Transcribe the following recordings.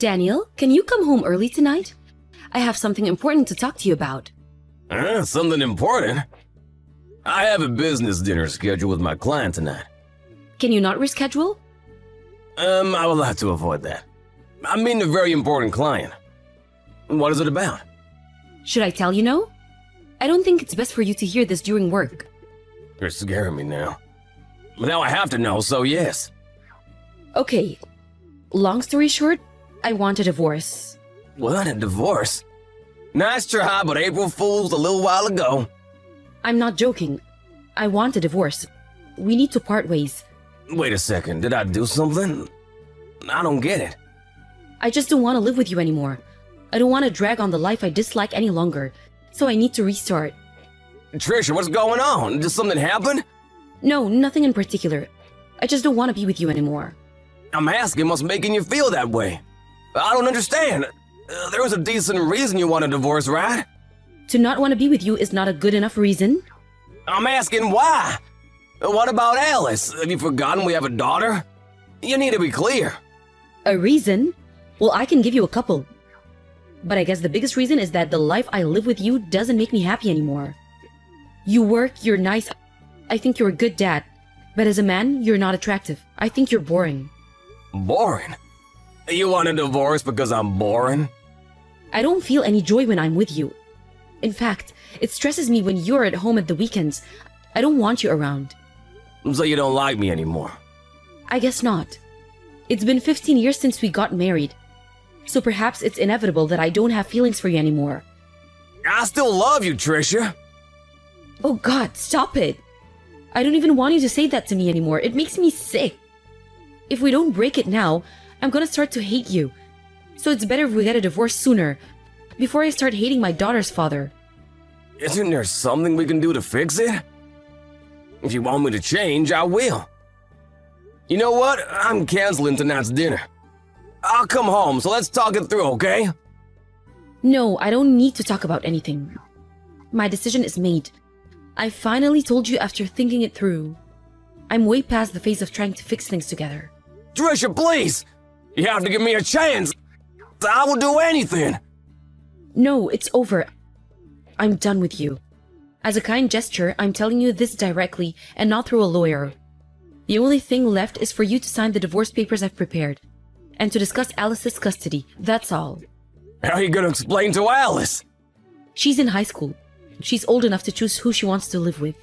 Daniel, can you come home early tonight? I have something important to talk to you about. Something important? I have a business dinner scheduled with my client tonight. Can you not reschedule? I would like to avoid that. I'm meeting a very important client. What is it about? Should I tell you no? I don't think it's best for you to hear this during work. You're scaring me now. But now I have to know, so yes. Okay. Long story short, I want a divorce. What, a divorce? Nice try, but April Fool's a little while ago. I'm not joking. I want a divorce. We need to part ways. Wait a second, did I do something? I don't get it. I just don't want to live with you anymore. I don't want to drag on the life I dislike any longer. So I need to restart. Trisha, what's going on? Did something happen? No, nothing in particular. I just don't want to be with you anymore. I'm asking what's making you feel that way. I don't understand. There was a decent reason you want a divorce, right? To not want to be with you is not a good enough reason. I'm asking why. What about Alice? Have you forgotten we have a daughter? You need to be clear. A reason? Well, I can give you a couple. But I guess the biggest reason is that the life I live with you doesn't make me happy anymore. You work, you're nice. I think you're a good dad. But as a man, you're not attractive. I think you're boring. Boring? You want a divorce because I'm boring? I don't feel any joy when I'm with you. In fact, it stresses me when you're at home at the weekends. I don't want you around. So you don't like me anymore? I guess not. It's been 15 years since we got married. So perhaps it's inevitable that I don't have feelings for you anymore. I still love you, Trisha. Oh God, stop it. I don't even want you to say that to me anymore. It makes me sick. If we don't break it now, I'm gonna start to hate you. So it's better if we get a divorce sooner, before I start hating my daughter's father. Isn't there something we can do to fix it? If you want me to change, I will. You know what? I'm canceling tonight's dinner. I'll come home, so let's talk it through, okay? No, I don't need to talk about anything. My decision is made. I finally told you after thinking it through. I'm way past the phase of trying to fix things together. Trisha, please! You have to give me a chance! I will do anything! No, it's over. I'm done with you. As a kind gesture, I'm telling you this directly and not through a lawyer. The only thing left is for you to sign the divorce papers I've prepared. And to discuss Alice's custody, that's all. How are you gonna explain to Alice? She's in high school. She's old enough to choose who she wants to live with.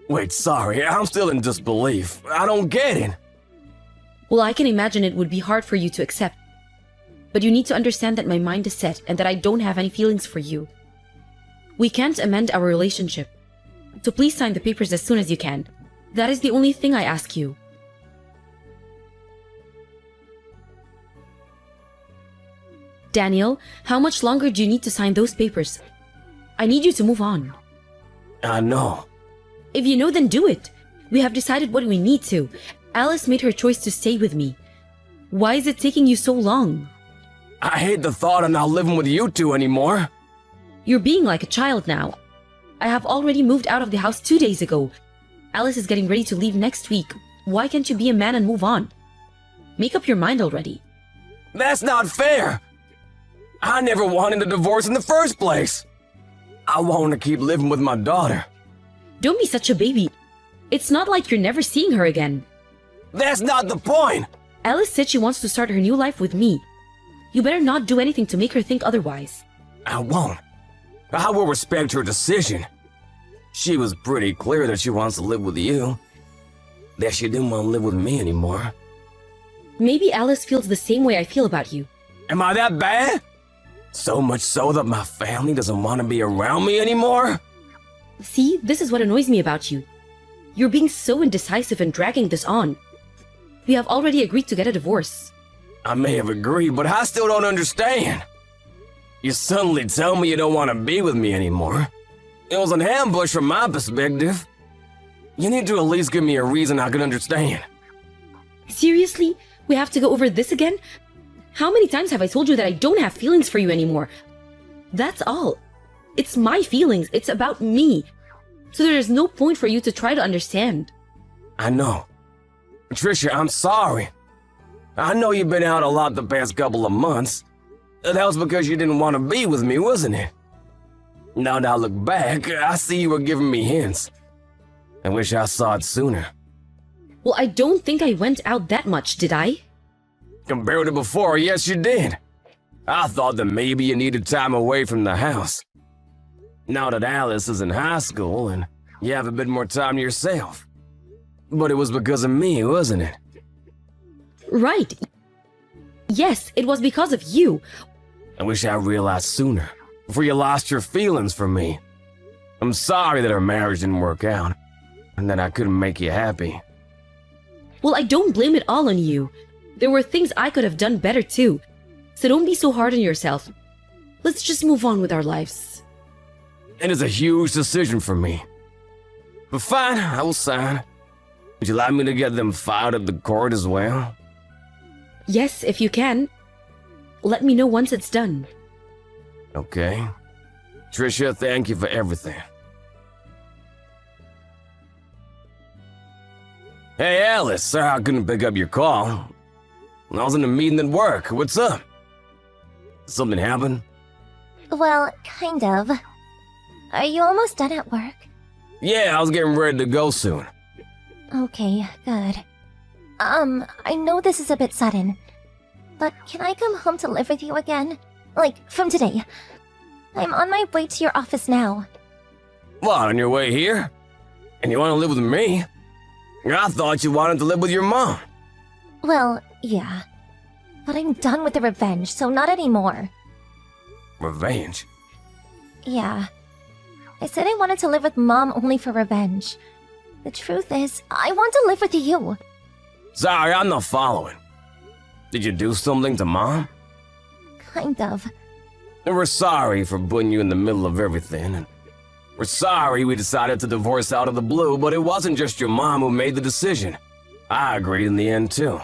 Wait, sorry, I'm still in disbelief. I don't get it. Well, I can imagine it would be hard for you to accept. But you need to understand that my mind is set and that I don't have any feelings for you. We can't amend our relationship. So please sign the papers as soon as you can. That is the only thing I ask you. Daniel, how much longer do you need to sign those papers? I need you to move on. I know. If you know, then do it. We have decided what we need to. Alice made her choice to stay with me. Why is it taking you so long? I hate the thought of not living with you two anymore. You're being like a child now. I have already moved out of the house 2 days ago. Alice is getting ready to leave next week. Why can't you be a man and move on? Make up your mind already. That's not fair. I never wanted a divorce in the first place. I want to keep living with my daughter. Don't be such a baby. It's not like you're never seeing her again. That's not the point. Alice said she wants to start her new life with me. You better not do anything to make her think otherwise. I won't. I will respect her decision. She was pretty clear that she wants to live with you. That she didn't want to live with me anymore. Maybe Alice feels the same way I feel about you. Am I that bad? So much so that my family doesn't want to be around me anymore? See, this is what annoys me about you. You're being so indecisive and dragging this on. We have already agreed to get a divorce. I may have agreed, but I still don't understand. You suddenly tell me you don't want to be with me anymore. It was an ambush from my perspective. You need to at least give me a reason I can understand. Seriously? We have to go over this again? How many times have I told you that I don't have feelings for you anymore? That's all. It's my feelings. It's about me. So there is no point for you to try to understand. I know. Trisha, I'm sorry. I know you've been out a lot the past couple of months. That was because you didn't want to be with me, wasn't it? Now that I look back, I see you were giving me hints. I wish I saw it sooner. Well, I don't think I went out that much, did I? Compared to before, yes you did. I thought that maybe you needed time away from the house. Now that Alice is in high school and you have a bit more time to yourself. But it was because of me, wasn't it? Right. Yes, it was because of you. I wish I realized sooner, before you lost your feelings for me. I'm sorry that our marriage didn't work out, and that I couldn't make you happy. Well, I don't blame it all on you. There were things I could have done better too. So don't be so hard on yourself. Let's just move on with our lives. It is a huge decision for me. But fine, I will sign. Would you like me to get them filed at the court as well? Yes, if you can. Let me know once it's done. Okay. Trisha, thank you for everything. Hey, Alice, sorry I couldn't pick up your call. I was in a meeting at work. What's up? Something happened? Well, kind of. Are you almost done at work? Yeah, I was getting ready to go soon. Okay, good. I know this is a bit sudden, but can I come home to live with you again? Like, from today. I'm on my way to your office now. What, on your way here? And you want to live with me? I thought you wanted to live with your mom. Well, yeah. But I'm done with the revenge, so not anymore. Revenge? Yeah. I said I wanted to live with Mom only for revenge. The truth is, I want to live with you. Sorry, I'm not following. Did you do something to Mom? Kind of. And we're sorry for putting you in the middle of everything, and we're sorry we decided to divorce out of the blue, but it wasn't just your mom who made the decision. I agreed in the end, too.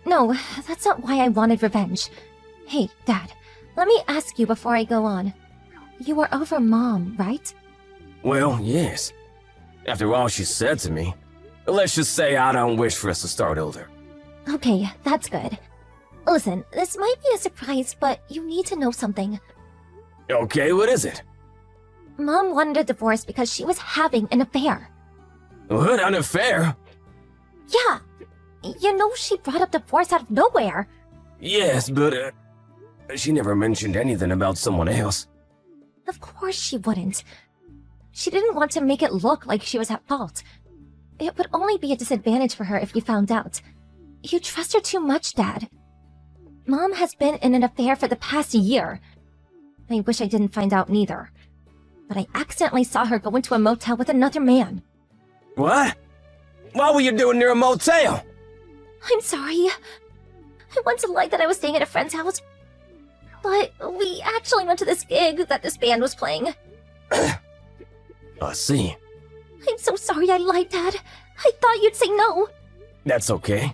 No, that's not why I wanted revenge. Hey, Dad, let me ask you before I go on. You were over Mom, right? Well, yes. After all she said to me, let's just say I don't wish for us to start over. Okay, that's good. Listen, this might be a surprise, but you need to know something. Okay, what is it? Mom wanted a divorce because she was having an affair. What, an affair? Yeah! You know she brought up divorce out of nowhere. Yes, but, she never mentioned anything about someone else. Of course she wouldn't. She didn't want to make it look like she was at fault. It would only be a disadvantage for her if you found out. You trust her too much, Dad. Mom has been in an affair for the past year. I wish I didn't find out neither. But I accidentally saw her go into a motel with another man. What? What were you doing near a motel? I'm sorry. I once lied that I was staying at a friend's house. But we actually went to this gig that this band was playing. I see. I'm so sorry I lied, Dad. I thought you'd say no. That's okay.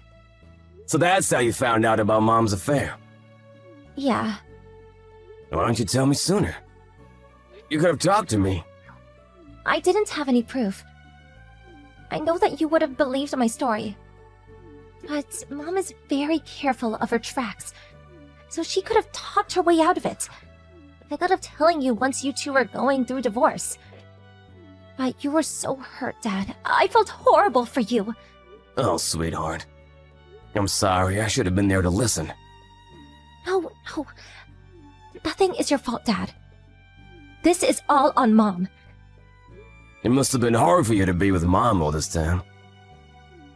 So that's how you found out about Mom's affair. Yeah. Why don't you tell me sooner? You could have talked to me. I didn't have any proof. I know that you would have believed my story. But Mom is very careful of her tracks, so she could have talked her way out of it. I thought of telling you once you two were going through divorce. But you were so hurt, Dad. I felt horrible for you. Oh, sweetheart. I'm sorry, I should have been there to listen. No. Nothing is your fault, Dad. This is all on Mom. It must have been hard for you to be with Mom all this time.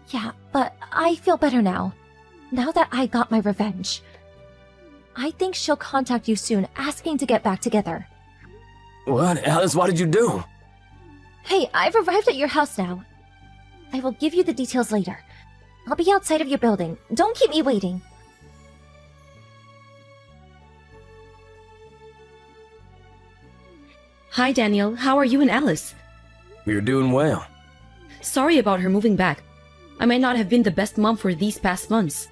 Yeah, but I feel better now. Now that I got my revenge. I think she'll contact you soon, asking to get back together. What? Alice, what did you do? Hey, I've arrived at your house now. I will give you the details later. I'll be outside of your building. Don't keep me waiting. Hi, Daniel. How are you and Alice? You're doing well. Sorry about her moving back. I might not have been the best mom for these past months.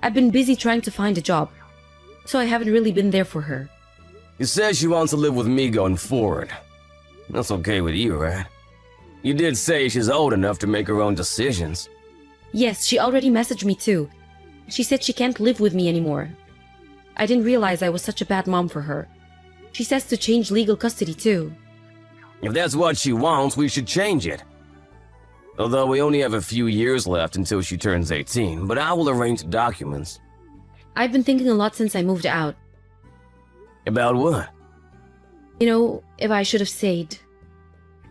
I've been busy trying to find a job, so I haven't really been there for her. You said she wants to live with me going forward. That's okay with you, right? You did say she's old enough to make her own decisions. Yes, she already messaged me too. She said she can't live with me anymore. I didn't realize I was such a bad mom for her. She says to change legal custody too. If that's what she wants, we should change it. Although we only have a few years left until she turns 18, but I will arrange the documents. I've been thinking a lot since I moved out. About what? You know, if I should have stayed.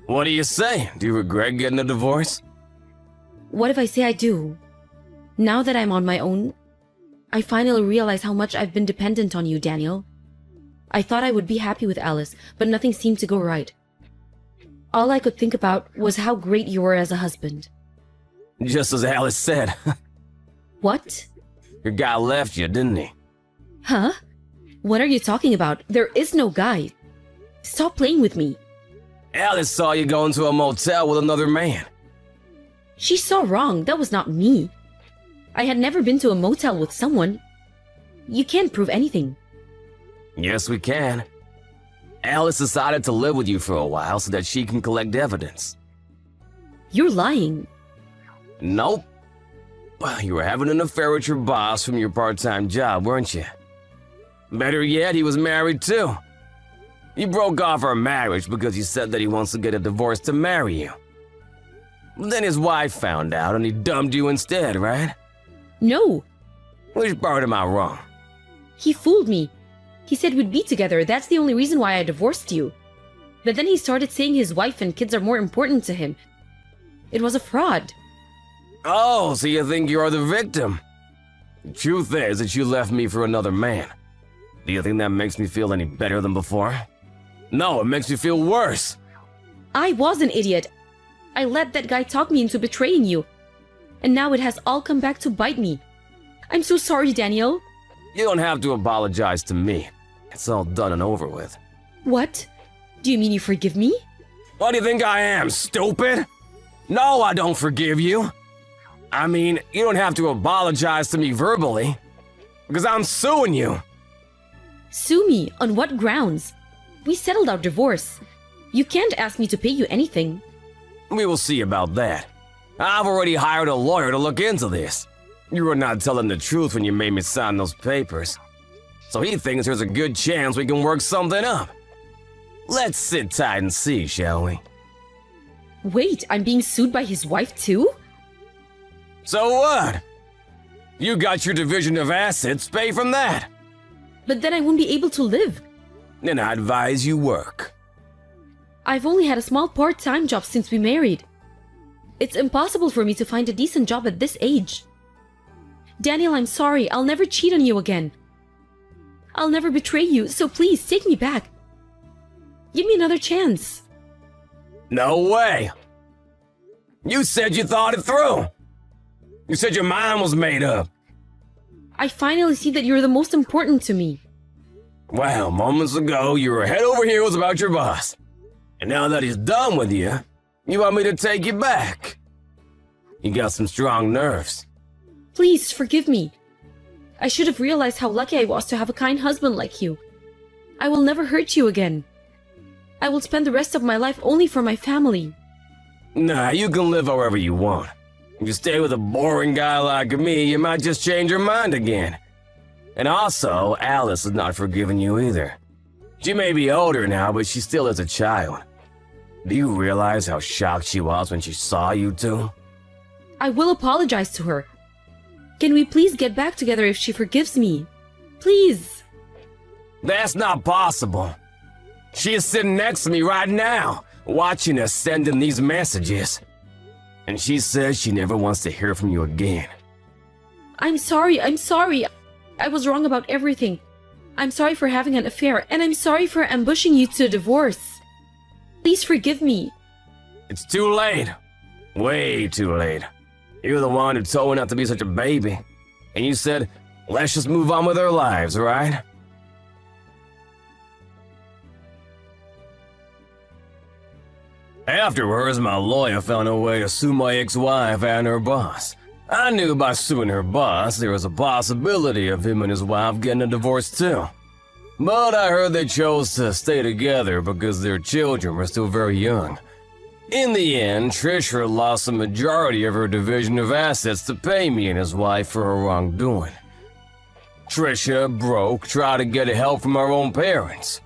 What do you say? Do you regret getting a divorce? What if I say I do? Now that I'm on my own, I finally realize how much I've been dependent on you, Daniel. I thought I would be happy with Alice, but nothing seemed to go right. All I could think about was how great you were as a husband. Just as Alice said. What? Your guy left you, didn't he? Huh? What are you talking about? There is no guy. Stop playing with me. Alice saw you going to a motel with another man. She saw wrong. That was not me. I had never been to a motel with someone. You can't prove anything. Yes, we can. Alice decided to live with you for a while so that she can collect evidence. You're lying. Nope. Well, you were having an affair with your boss from your part-time job, weren't you? Better yet, he was married too. You broke off our marriage because he said that he wants to get a divorce to marry you. Then his wife found out and he dumped you instead, right? No. Which part am I wrong? He fooled me. He said we'd be together. That's the only reason why I divorced you. But then he started saying his wife and kids are more important to him. It was a fraud. Oh, so you think you're the victim? The truth is that you left me for another man. Do you think that makes me feel any better than before? No, it makes me feel worse. I was an idiot. I let that guy talk me into betraying you. And now it has all come back to bite me. I'm so sorry, Daniel. You don't have to apologize to me. It's all done and over with. What? Do you mean you forgive me? What do you think I am, stupid? No, I don't forgive you. I mean, you don't have to apologize to me verbally. Because I'm suing you. Sue me? On what grounds? We settled our divorce. You can't ask me to pay you anything. We will see about that. I've already hired a lawyer to look into this. You were not telling the truth when you made me sign those papers. So he thinks there's a good chance we can work something up. Let's sit tight and see, shall we? Wait, I'm being sued by his wife too? So what? You got your division of assets, pay from that. But then I won't be able to live. Then I advise you work. I've only had a small part-time job since we married. It's impossible for me to find a decent job at this age. Daniel, I'm sorry. I'll never cheat on you again. I'll never betray you, so please take me back. Give me another chance. No way. You said you thought it through. You said your mind was made up. I finally see that you're the most important to me. Well, moments ago, you were head over heels about your boss. And now that he's done with you, you want me to take you back. You got some strong nerves. Please forgive me. I should have realized how lucky I was to have a kind husband like you. I will never hurt you again. I will spend the rest of my life only for my family. Nah, you can live however you want. If you stay with a boring guy like me, you might just change your mind again. And also, Alice has not forgiven you either. She may be older now, but she still is a child. Do you realize how shocked she was when she saw you two? I will apologize to her. Can we please get back together if she forgives me? Please. That's not possible. She is sitting next to me right now, watching us sending these messages. And she says she never wants to hear from you again. I'm sorry. I was wrong about everything. I'm sorry for having an affair, and I'm sorry for ambushing you to a divorce. Please forgive me. It's too late. Way too late. You're the one who told me not to be such a baby. And you said, let's just move on with our lives, right? Afterwards, my lawyer found a way to sue my ex-wife and her boss. I knew by suing her boss, there was a possibility of him and his wife getting a divorce too. But I heard they chose to stay together because their children were still very young. In the end, Trisha lost the majority of her division of assets to pay me and his wife for her wrongdoing. Trisha, broke, tried to get help from her own parents.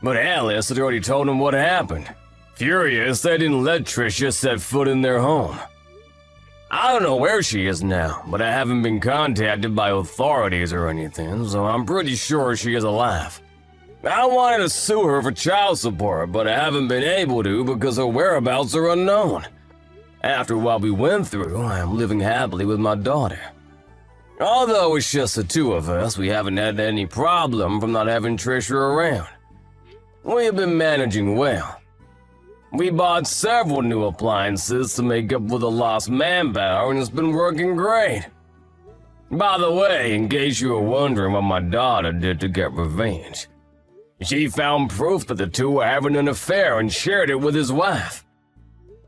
But Alice had already told him what happened. Furious, they didn't let Trisha set foot in their home. I don't know where she is now, but I haven't been contacted by authorities or anything, so I'm pretty sure she is alive. I wanted to sue her for child support, but I haven't been able to because her whereabouts are unknown. After what we went through, I am living happily with my daughter. Although it's just the two of us, we haven't had any problem from not having Trisha around. We have been managing well. We bought several new appliances to make up for the lost manpower, and it's been working great. By the way, in case you were wondering what my daughter did to get revenge, she found proof that the two were having an affair and shared it with his wife.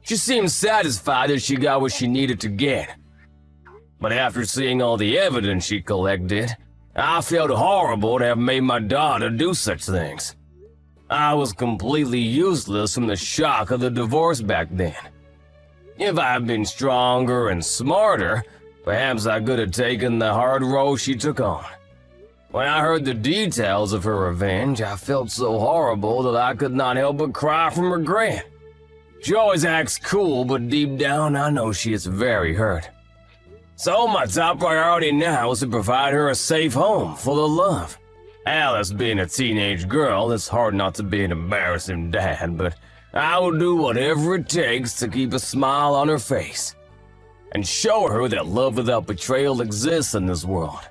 She seemed satisfied that she got what she needed to get. But after seeing all the evidence she collected, I felt horrible to have made my daughter do such things. I was completely useless from the shock of the divorce back then. If I had been stronger and smarter, perhaps I could have taken the hard role she took on. When I heard the details of her revenge, I felt so horrible that I could not help but cry from regret. She always acts cool, but deep down I know she is very hurt. So my top priority now is to provide her a safe home full of love. Alice being a teenage girl, it's hard not to be an embarrassing dad, but I will do whatever it takes to keep a smile on her face and show her that love without betrayal exists in this world.